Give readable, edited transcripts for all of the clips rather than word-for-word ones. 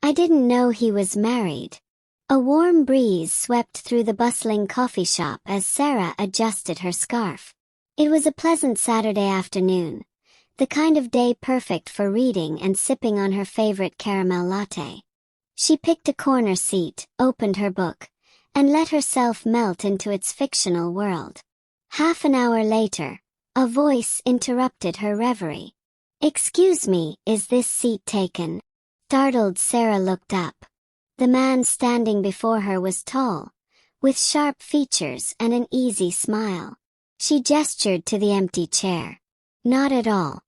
I didn't know he was married. A warm breeze swept through the bustling coffee shop as Sarah adjusted her scarf. It was a pleasant Saturday afternoon, the kind of day perfect for reading and sipping on her favorite caramel latte. She picked a corner seat, opened her book, and let herself melt into its fictional world. Half an hour later, a voice interrupted her reverie. "Excuse me, is this seat taken?" Startled, Sarah looked up. The man standing before her was tall, with sharp features and an easy smile. She gestured to the empty chair. "Not at all.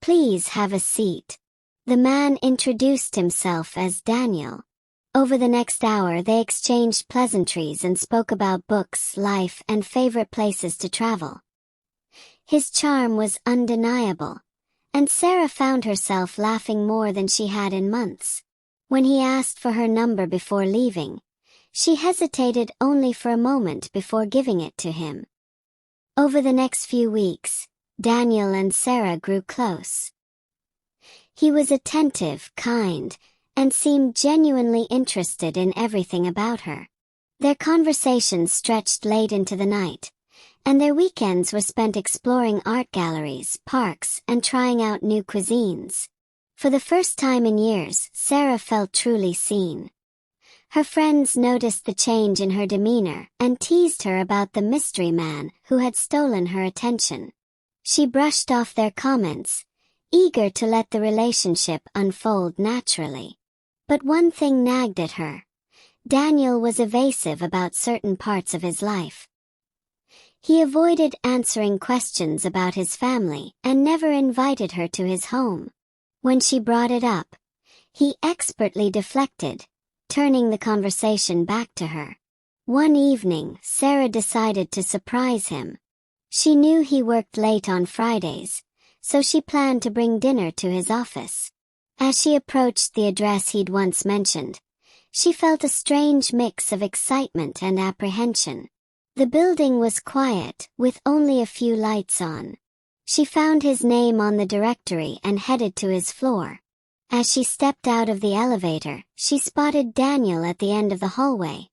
Please have a seat." The man introduced himself as Daniel. Over the next hour they exchanged pleasantries and spoke about books, life, and favorite places to travel. His charm was undeniable, and Sarah found herself laughing more than she had in months. When he asked for her number before leaving, she hesitated only for a moment before giving it to him. Over the next few weeks, Daniel and Sarah grew close. He was attentive, kind, and seemed genuinely interested in everything about her. Their conversations stretched late into the night, and their weekends were spent exploring art galleries, parks, and trying out new cuisines. For the first time in years, Sarah felt truly seen. Her friends noticed the change in her demeanor and teased her about the mystery man who had stolen her attention. She brushed off their comments, eager to let the relationship unfold naturally. But one thing nagged at her. Daniel was evasive about certain parts of his life. He avoided answering questions about his family and never invited her to his home. When she brought it up, he expertly deflected, turning the conversation back to her. One evening, Sarah decided to surprise him. She knew he worked late on Fridays, so she planned to bring dinner to his office. As she approached the address he'd once mentioned, she felt a strange mix of excitement and apprehension. The building was quiet, with only a few lights on. She found his name on the directory and headed to his floor. As she stepped out of the elevator, she spotted Daniel at the end of the hallway.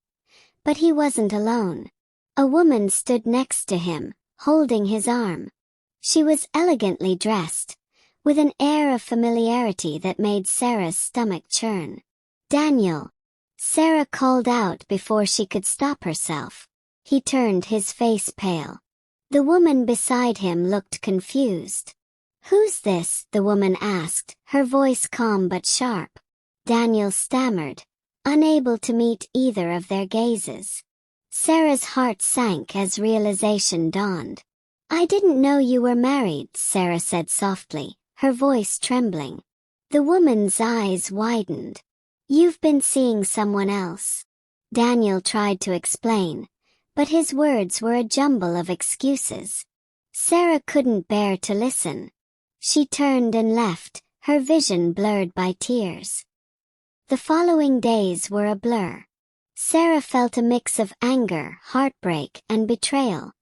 But he wasn't alone. A woman stood next to him, holding his arm. She was elegantly dressed, with an air of familiarity that made Sarah's stomach churn. "Daniel!" Sarah called out before she could stop herself. He turned, his face pale. The woman beside him looked confused. "Who's this?" the woman asked, her voice calm but sharp. Daniel stammered, unable to meet either of their gazes. Sarah's heart sank as realization dawned. "I didn't know you were married," Sarah said softly, her voice trembling. The woman's eyes widened. "You've been seeing someone else." Daniel tried to explain, but his words were a jumble of excuses. Sarah couldn't bear to listen. She turned and left, her vision blurred by tears. The following days were a blur. Sarah felt a mix of anger, heartbreak, and betrayal.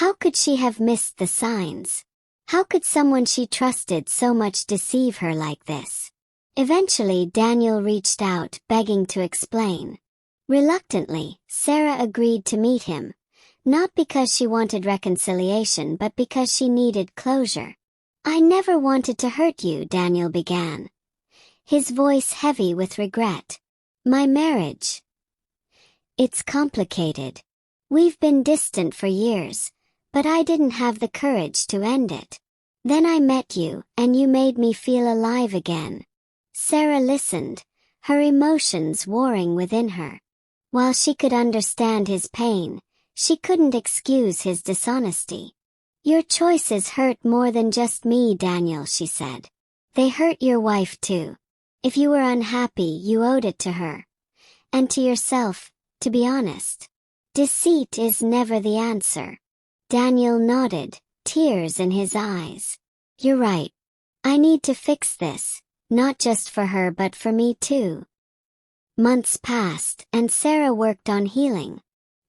How could she have missed the signs? How could someone she trusted so much deceive her like this? Eventually, Daniel reached out, begging to explain. Reluctantly, Sarah agreed to meet him, not because she wanted reconciliation but because she needed closure. "I never wanted to hurt you," Daniel began, his voice heavy with regret. "My marriage. It's complicated. We've been distant for years, but I didn't have the courage to end it. Then I met you, and you made me feel alive again." Sarah listened, her emotions warring within her. While she could understand his pain, she couldn't excuse his dishonesty. "Your choices hurt more than just me, Daniel," she said. "They hurt your wife too. If you were unhappy, you owed it to her. And to yourself, to be honest. Deceit is never the answer." Daniel nodded, tears in his eyes. "You're right. I need to fix this, not just for her but for me too." Months passed, and Sarah worked on healing.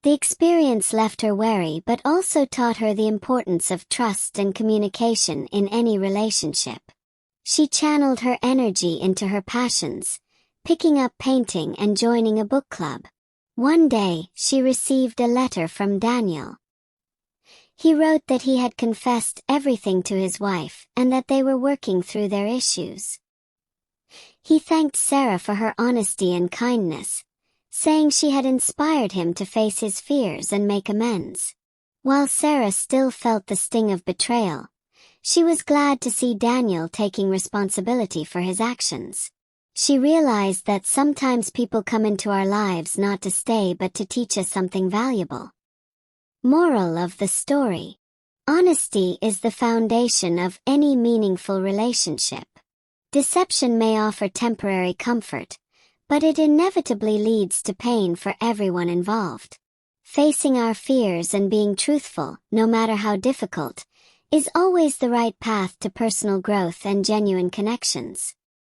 The experience left her wary but also taught her the importance of trust and communication in any relationship. She channeled her energy into her passions, picking up painting and joining a book club. One day, she received a letter from Daniel. He wrote that he had confessed everything to his wife and that they were working through their issues. He thanked Sarah for her honesty and kindness, saying she had inspired him to face his fears and make amends. While Sarah still felt the sting of betrayal, she was glad to see Daniel taking responsibility for his actions. She realized that sometimes people come into our lives not to stay but to teach us something valuable. Moral of the story: honesty is the foundation of any meaningful relationship. Deception may offer temporary comfort, but it inevitably leads to pain for everyone involved. Facing our fears and being truthful, no matter how difficult, is always the right path to personal growth and genuine connections.